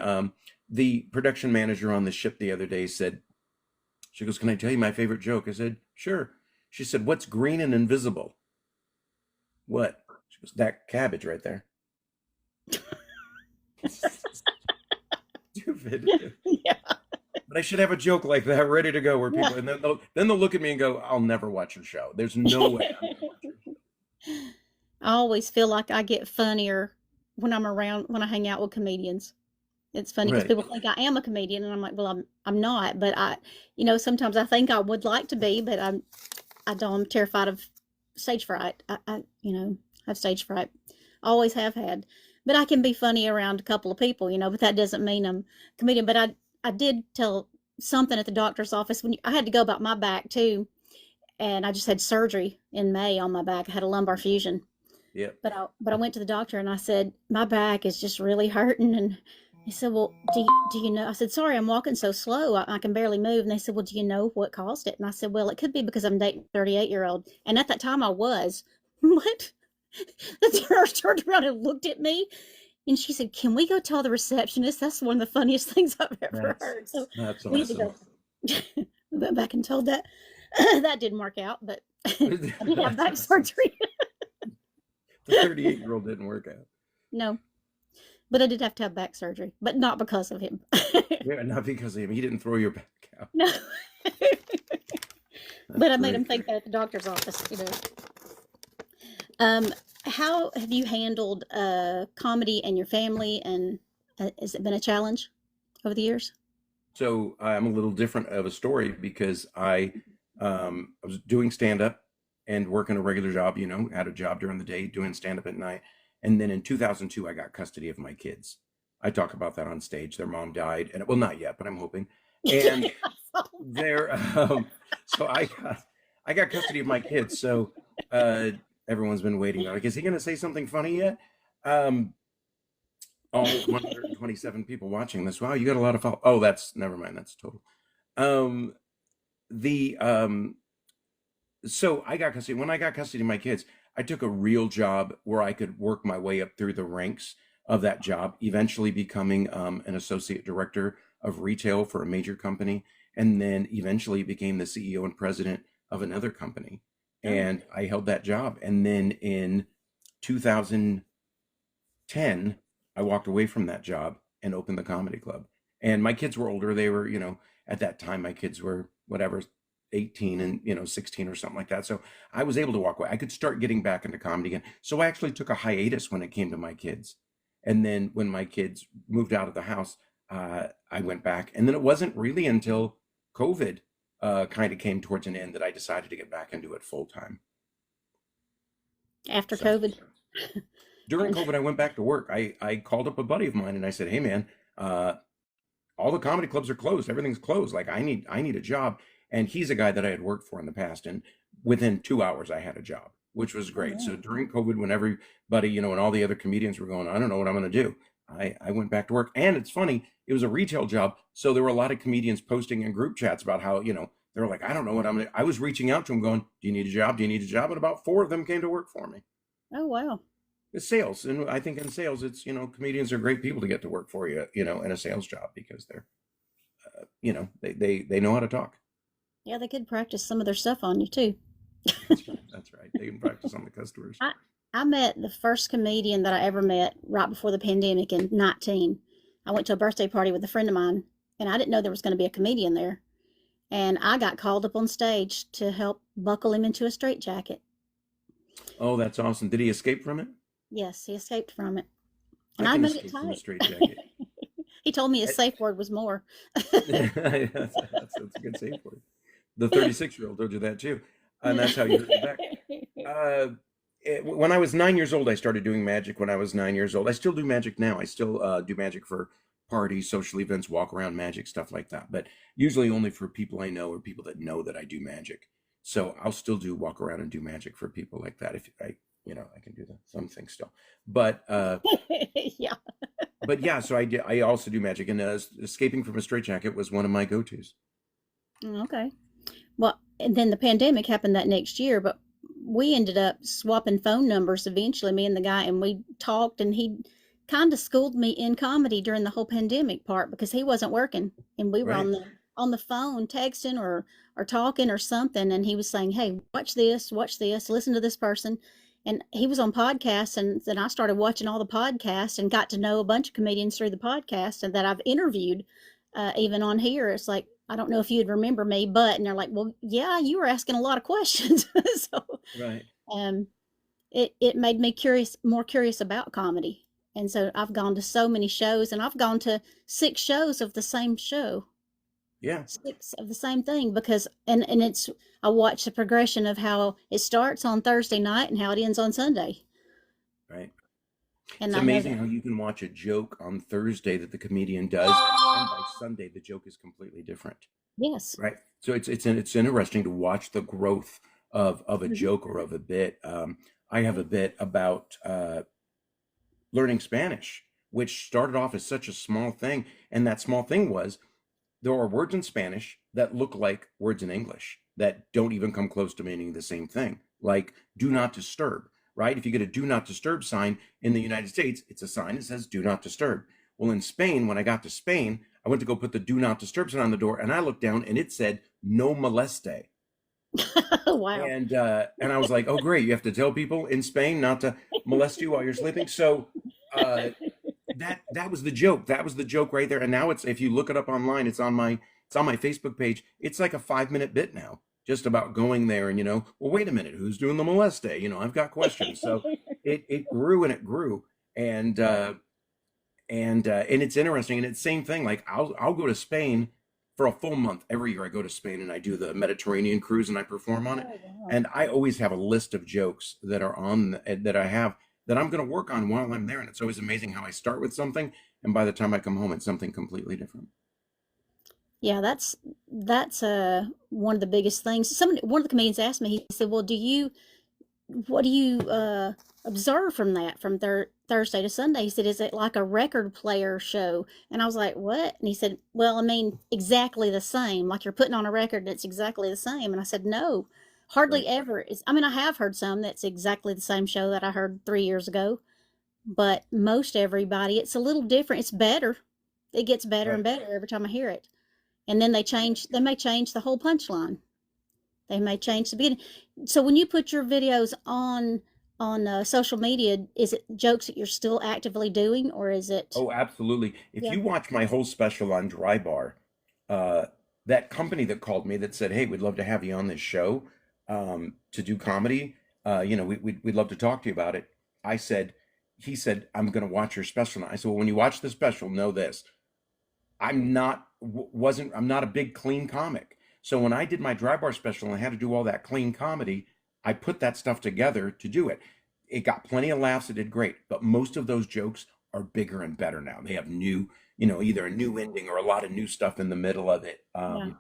The production manager on the ship the other day said, she goes, "Can I tell you my favorite joke?" I said, "Sure." She said, "What's green and invisible?" "What?" She goes, "That cabbage right there." Stupid. Yeah. But I should have a joke like that ready to go where Yeah. people, and then they'll look at me and go, "I'll never watch your show. There's no way I'm gonna watch your show." I always feel like I get funnier when I hang out with comedians. It's funny because Right. people think I am a comedian, and I'm like, well, I'm not. But sometimes I think I would like to be, but I don't. I'm terrified of stage fright. Have stage fright. Always have had. But I can be funny around a couple of people, but that doesn't mean I'm a comedian. But I did tell something at the doctor's office when I had to go about my back too, and I just had surgery in May on my back. I had a lumbar fusion, Yep. but I went to the doctor and I said my back is just really hurting, and he said, well, do you know? I said, sorry, I'm walking so slow, I can barely move. And they said, well, do you know what caused it? And I said, well, it could be because I'm dating a 38-year-old, and at that time I was. What? The nurse turned around and looked at me, and she said, can we go tell the receptionist? That's one of the funniest things I've ever That's heard. So that's we had to awesome. go. We went back and told that. That didn't work out, but I did have That's back awesome. surgery. The 38-year-old didn't work out. No, but I did have to have back surgery, but not because of him. Yeah, not because of him. He didn't throw your back out. No. That's But I made him great. think that at the doctor's office. Um, how have you handled comedy and your family, and has it been a challenge over the years? So I'm a little different of a story because I was doing stand up and working a regular job, had a job during the day, doing stand up at night. And then in 2002, I got custody of my kids. I talk about that on stage. Their mom died, and well, not yet, but I'm hoping. And there, so I got custody of my kids. So uh, everyone's been waiting. Like, is he going to say something funny yet? Um, all 127 people watching this. Wow, you got a lot of follow. Oh, that's never mind. That's total. Um, the So I got custody. When I got custody of my kids, I took a real job where I could work my way up through the ranks of that job, eventually becoming an associate director of retail for a major company, and then eventually became the CEO and president of another company. Oh, And I held that job. And then in 2010, I walked away from that job and opened the comedy club. And my kids were older. They were, at that time, my kids were whatever, 18 and, 16 or something like that. So I was able to walk away. I could start getting back into comedy again. So I actually took a hiatus when it came to my kids. And then when my kids moved out of the house, I went back. And then it wasn't really until COVID kind of came towards an end that I decided to get back into it full time. after So COVID. during COVID, I went back to work. I called up a buddy of mine and I said, "Hey, man, uh, all the comedy clubs are closed. Everything's closed. Like I need a job." And he's a guy that I had worked for in the past, and within 2 hours, I had a job, which was Oh, great. So wow. during COVID, when everybody, and all the other comedians were going, "I don't know what I'm going to do," I went back to work. And it's funny, it was a retail job, so there were a lot of comedians posting in group chats about how they were like, "I don't know what I'm going to." I was reaching out to them, going, "Do you need a job? Do you need a job?" And about four of them came to work for me. Oh, wow. It's sales, and I think in sales, it's comedians are great people to get to work for you, in a sales job because they're they know how to talk. Yeah, they could practice some of their stuff on you too. That's right. They can practice on the customers. I I met the first comedian that I ever met right before the pandemic in 19. I went to a birthday party with a friend of mine, and I didn't know there was going to be a comedian there. And I got called up on stage to help buckle him into a straitjacket. Oh, that's awesome. Did he escape from it? Yes, he escaped from it, and I I can made it escape from a tight. straitjacket. He told me his safe word was more. That's a good safe word. The 36-year-old told you that too, and that's how you hurt your back. Uh, when I was 9 years old, I started doing magic. When I was 9 years old, I still do magic now. I still do magic for parties, social events, walk around magic, stuff like that. But usually only for people I know or people that know that I do magic. So I'll still do walk around and do magic for people like that. If I, I can do that. Some things still. But Yeah. but yeah, so I did. I also do magic, and escaping from a straitjacket was one of my go-tos. Okay. Well, and then the pandemic happened that next year, but we ended up swapping phone numbers eventually, me and the guy, and we talked, and he kind of schooled me in comedy during the whole pandemic part because he wasn't working, and we were Right. on the phone texting or talking or something, and he was saying, "Hey, watch this, listen to this person." And he was on podcasts, and then I started watching all the podcasts and got to know a bunch of comedians through the podcast and that I've interviewed, even on here. It's like, I don't know if you'd remember me, but, and they're like, well, yeah, you were asking a lot of questions. So, Right. um, it made me more curious about comedy. And so I've gone to so many shows, and I've gone to 6 shows of the same show, Yeah. 6 of the same thing, because, and it's, I watch the progression of how it starts on Thursday night and how it ends on Sunday. Right. And It's I know amazing that, how you can watch a joke on Thursday that the comedian does, and by Sunday the joke is completely different. yes. Right. So it's interesting to watch the growth of a Mhm. joke or of a bit. I have a bit about learning Spanish, which started off as such a small thing, and that small thing was there are words in Spanish that look like words in English that don't even come close to meaning the same thing, like do not disturb, right? If you get a do not disturb sign in the United States, it's a sign that says do not disturb. Well, in Spain, when I got to Spain, I went to go put the do not disturb sign on the door, and I looked down and it said no moleste. Wow. And I was like, oh great, you have to tell people in Spain not to molest you while you're sleeping. So uh, that was the joke. That was the joke right there. And now it's, if you look it up online, it's on my Facebook page. It's like a 5-minute bit now, just about going there and well, wait a minute, who's doing the moleste? I've got questions. So it grew and it grew, and and it's interesting. And it's same thing. Like I'll go to Spain for a full month every year. I go to Spain and I do the Mediterranean cruise and I perform on it. Oh, wow. And I always have a list of jokes that are on that I have that I'm going to work on while I'm there. And it's always amazing how I start with something, and by the time I come home, it's something completely different. Yeah, that's one of the biggest things. One of the comedians asked me. He said, "Well, what do you observe from that from Thursday to Sunday?" He said, "Is it like a record player show?" And I was like, "What?" And he said, "Well, I mean, exactly the same. Like you're putting on a record and it's exactly the same." And I said, "No, hardly Right. ever is. I mean, I have heard some that's exactly the same show that I heard 3 years ago, but most everybody, it's a little different. It's better. It gets better and Right. better every time I hear it." And then they may change the whole punchline. They may change the beginning. So when you put your videos on social media, is it jokes that you're still actively doing, or is it? Oh, absolutely. If Yeah. you watch my whole special on Dry Bar, uh, that company that called me that said, "Hey, we'd love to have you on this show to do comedy. We'd love to talk to you about it." I said, he said, "I'm going to watch your special now." I said, "Well, when you watch the special, know this: I'm not a big clean comic. So when I did my Dry Bar special and I had to do all that clean comedy, I put that stuff together to do it. It got plenty of laughs. It did great, but most of those jokes are bigger and better now. They have new, either a new ending or a lot of new stuff in the middle of it. Yeah.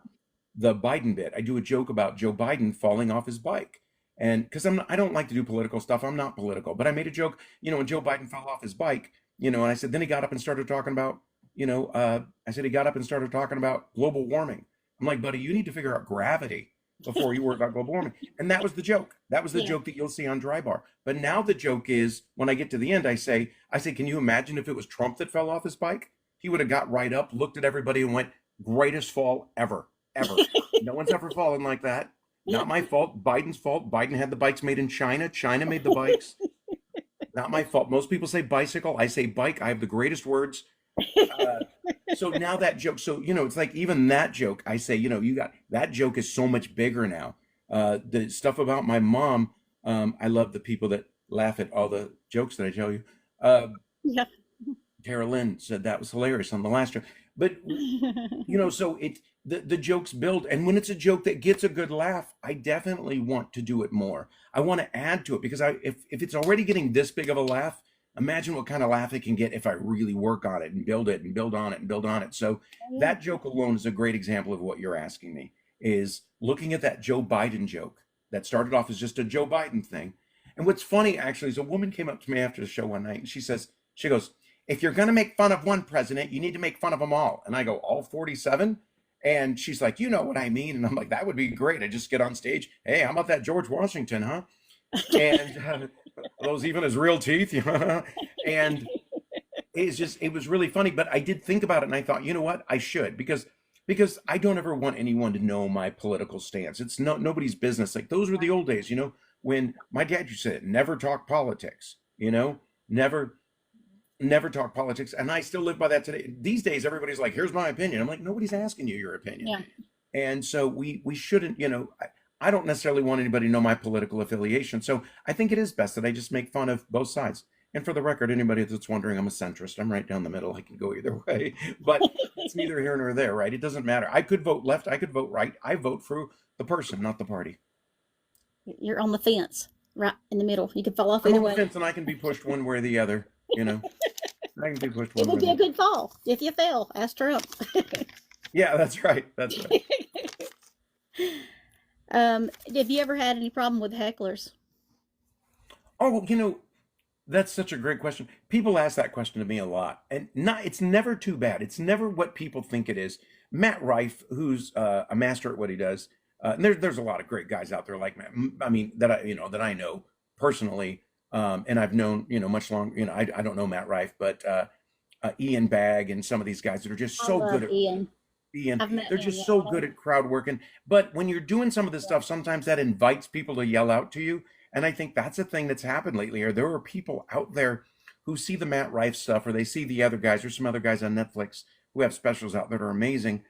The Biden bit, I do a joke about Joe Biden falling off his bike. And because I don't like to do political stuff, I'm not political, but I made a joke, when Joe Biden fell off his bike, and I said, then he got up and started talking about, I said he got up and started talking about global warming. I'm like, buddy, you need to figure out gravity before you worry about global warming. And that was the joke. That was the Yeah. joke that you'll see on Dry Bar. But now the joke is when I get to the end, I say, can you imagine if it was Trump that fell off his bike? He would have got right up, looked at everybody, and went, greatest fall ever, ever. No one's ever fallen like that. Not my fault. Biden's fault. Biden had the bikes made in China. China made the bikes. Not my fault. Most people say bicycle. I say bike. I have the greatest words. Uh, so now that joke, so it's like even that joke, I say, you got that joke is so much bigger now. The stuff about my mom, I love the people that laugh at all the jokes that I tell you. Uh, Yeah. Tara Lynn said that was hilarious on the last joke. But so the jokes build, and when it's a joke that gets a good laugh, I definitely want to do it more. I want to add to it because if it's already getting this big of a laugh, imagine what kind of laugh it can get if I really work on it and build it and build on it and build on it. So Oh, yeah. that joke alone is a great example of what you're asking me, is looking at that Joe Biden joke that started off as just a Joe Biden thing. And what's funny actually is a woman came up to me after the show one night and she goes, if you're going to make fun of one president, you need to make fun of them all. And I go, all 47? And she's like, you know what I mean? And I'm like, that would be great. I just get on stage. Hey, how about that George Washington, huh? And are those even his real teeth? And it was really funny. But I did think about it and I thought, you know what? I should, because I don't ever want anyone to know my political stance. It's nobody's business. Like those were the old days, when my dad used to say, never talk politics, never never talk politics, and I still live by that today. These days everybody's like, here's my opinion. I'm like, nobody's asking you your opinion. Yeah. And so we shouldn't, I don't necessarily want anybody to know my political affiliation, so I think it is best that I just make fun of both sides. And for the record, anybody that's wondering, I'm a centrist. I'm right down the middle. I can go either way, but it's neither here nor there, right? It doesn't matter. I could vote left, I could vote right. I vote for the person, not the party. You're on the fence, right in the middle. You could fall off I'm either on the way. fence and I can be pushed one way or the other, I can be pushed It one way would or be the a other. good fall if you fell. Ask Trump. Yeah, that's right. That's right. Have you ever had any problem with hecklers? Oh, well, that's such a great question. People ask that question to me a lot, and it's never too bad. It's never what people think it is. Matt Rife, who's a master at what he does, and there's a lot of great guys out there like Matt. I mean, that I know personally, and I've known much longer. I don't know Matt Rife, but Ian Bagg and some of these guys that are just I so good love at Ian. being. I've met They're him. just Yeah. so good at crowd working. But when you're doing some of this stuff, sometimes that invites people to yell out to you. And I think that's a thing that's happened lately. Or there are people out there who see the Matt Rife stuff, or they see the other guys, or some other guys on Netflix who have specials out that are amazing.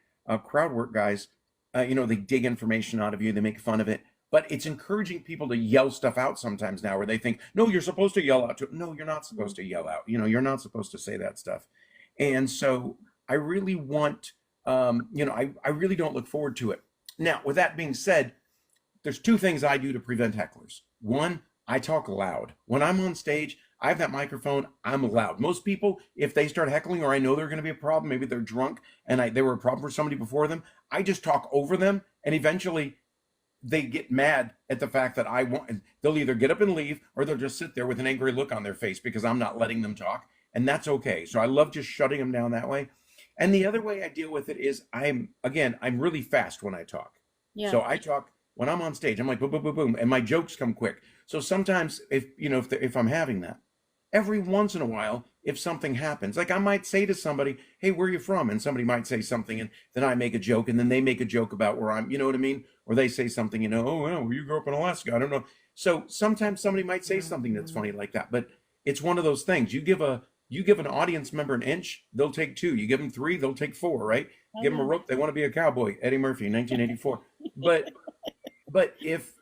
Crowd work guys, they dig information out of you, they make fun of it. But it's encouraging people to yell stuff out sometimes now, where they think, no, you're supposed to yell out to. No, you're not supposed to yell out. You're not supposed to say that stuff. And so I really want, I really don't look forward to it. Now, with that being said, there's two things I do to prevent hecklers. One, I talk loud. When I'm on stage, I have that microphone, I'm loud. Most people, if they start heckling or I know they're going to be a problem, maybe they're drunk and they were a problem for somebody before them, I just talk over them, and eventually they get mad at the fact that I want, they'll either get up and leave or they'll just sit there with an angry look on their face because I'm not letting them talk. And that's okay. So I love just shutting them down that way. And the other way I deal with it is I'm really fast when I talk. Yeah. So I talk when I'm on stage, I'm like boom, boom, boom, boom, and my jokes come quick. So sometimes if I'm having that, every once in a while, if something happens, like I might say to somebody, "Hey, where are you from?" And somebody might say something, and then I make a joke, and then they make a joke about where I'm, you know what I mean? Or they say something, oh well, you grew up in Alaska, I don't know. So sometimes somebody might say something that's funny like that, but it's one of those things. You give an audience member an inch, they'll take two. You give them three, they'll take four, right? Oh, Give them a yeah. rope, they want to be a cowboy. Eddie Murphy, 1984. But if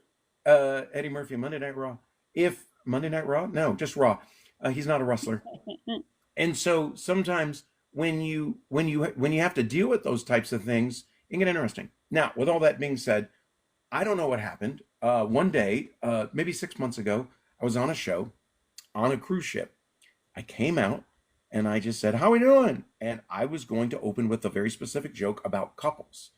Eddie Murphy, Monday Night Raw, if Monday Night Raw, no, just Raw. He's not a wrestler, and so sometimes when you have to deal with those types of things, it can get interesting. Now, with all that being said, I don't know what happened. One day, maybe 6 months ago, I was on a show on a cruise ship. I came out and I just said, "How we doing?" And I was going to open with a very specific joke about couples.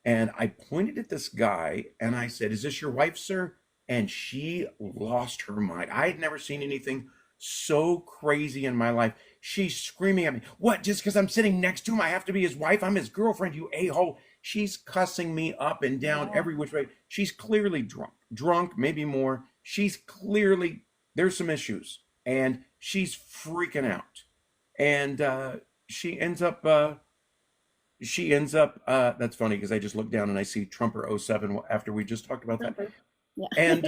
And I pointed at this guy and I said, "Is this your wife, sir?" And she lost her mind. I had never seen anything so crazy in my life. She's screaming at me, "What? Just because I'm sitting next to him, I have to be his wife? I'm his girlfriend, you a-hole." She's cussing me up and down Yeah. every which way. She's clearly drunk, maybe more. She's clearly, there's some issues. And she's freaking out. And she ends up that's funny because I just looked down and I see Trumper '07 after we just talked about that. Trumper. Yeah. And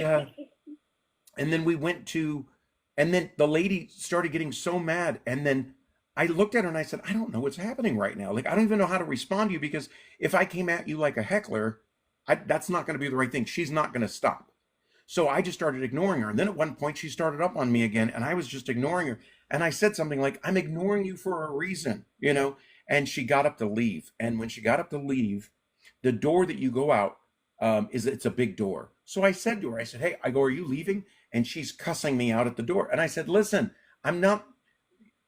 and then we went to And then the lady started getting so mad. And then I looked at her and I said, I don't know what's happening right now. Like, I don't even know how to respond to you because if I came at you like a heckler, that's not going to be the right thing. She's not going to stop. So I just started ignoring her. And then at one point, she started up on me again, and I was just ignoring her. And I said something like, I'm ignoring you for a reason, you know? And she got up to leave. And when she got up to leave, the door that you go out it's a big door. So I said to her, I said, hey, I go, are you leaving? And she's cussing me out at the door. And I said, listen, I'm not,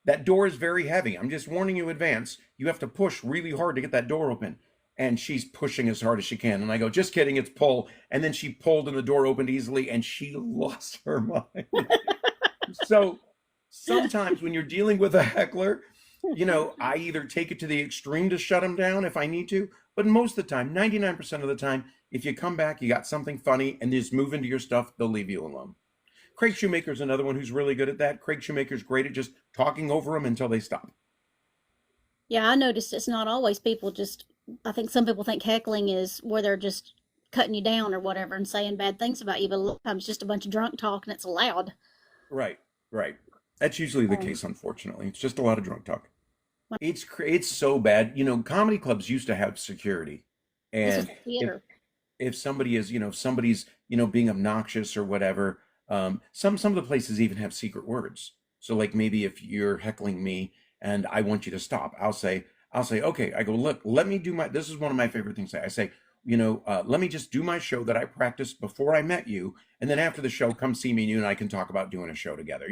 that door is very heavy. I'm just warning you in advance. You have to push really hard to get that door open. And she's pushing as hard as she can. And I go, just kidding, it's pull. And then she pulled and the door opened easily and she lost her mind. So sometimes when you're dealing with a heckler, I either take it to the extreme to shut them down if I need to, but most of the time, 99% of the time, if you come back, you got something funny and just move into your stuff, they'll leave you alone. Craig Shoemaker's another one who's really good at that. Craig Shoemaker's great at just talking over them until they stop. Yeah, I noticed it's not always people just, I think some people think heckling is where they're just cutting you down or whatever and saying bad things about you, but a lot of times it's just a bunch of drunk talk and it's loud. Right, right. That's usually the Um, case, unfortunately. It's just a lot of drunk talk. It's so bad. Comedy clubs used to have security, this is and if theater. if somebody is, if somebody's, being obnoxious or whatever, some of the places even have secret words. So like maybe if you're heckling me and I want you to stop, I'll say, okay. I go, look, let me do my. This is one of my favorite things. I say, let me just do my show that I practiced before I met you, and then after the show, come see me, and you and I can talk about doing a show together.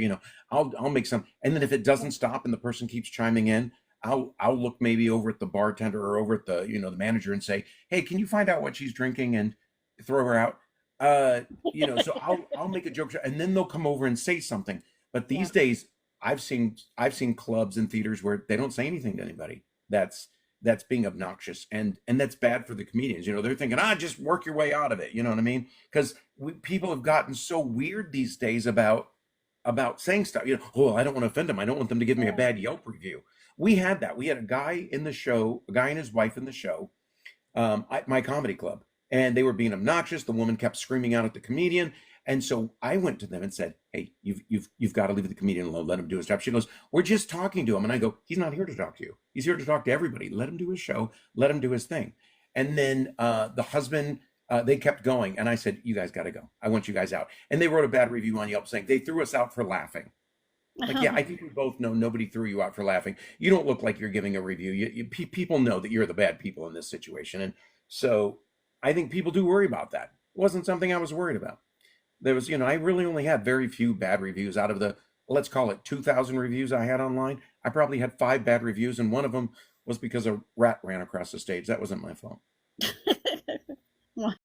I'll make some, and then if it doesn't stop and the person keeps chiming in, I'll look maybe over at the bartender or over at the manager and say, hey, can you find out what she's drinking and throw her out? So I'll make a joke and then they'll come over and say something. But Yeah. these days, I've seen clubs and theaters where they don't say anything to anybody. That's being obnoxious and that's bad for the comedians. They're thinking, just work your way out of it. You know what I mean? Because people have gotten so weird these days about saying stuff. Oh, I don't want to offend them. I don't want them to give me a Yeah. bad Yelp review. We had that. We had a guy in the show, a guy and his wife in the show, at my comedy club, and they were being obnoxious. The woman kept screaming out at the comedian, and so I went to them and said, "Hey, you've got to leave the comedian alone. Let him do his job." She goes, "We're just talking to him," and I go, "He's not here to talk to you. He's here to talk to everybody. Let him do his show. Let him do his thing." And then the husband. They kept going, and I said, "You guys got to go. I want you guys out." And they wrote a bad review on Yelp saying they threw us out for laughing. Like, yeah, I think we both know nobody threw you out for laughing. You don't look like you're giving a review. People know that you're the bad people in this situation. And so I think people do worry about that. It wasn't something I was worried about. There was, I really only had very few bad reviews out of the, let's call it 2,000 reviews I had online. I probably had 5 bad reviews, and one of them was because a rat ran across the stage. That wasn't my fault.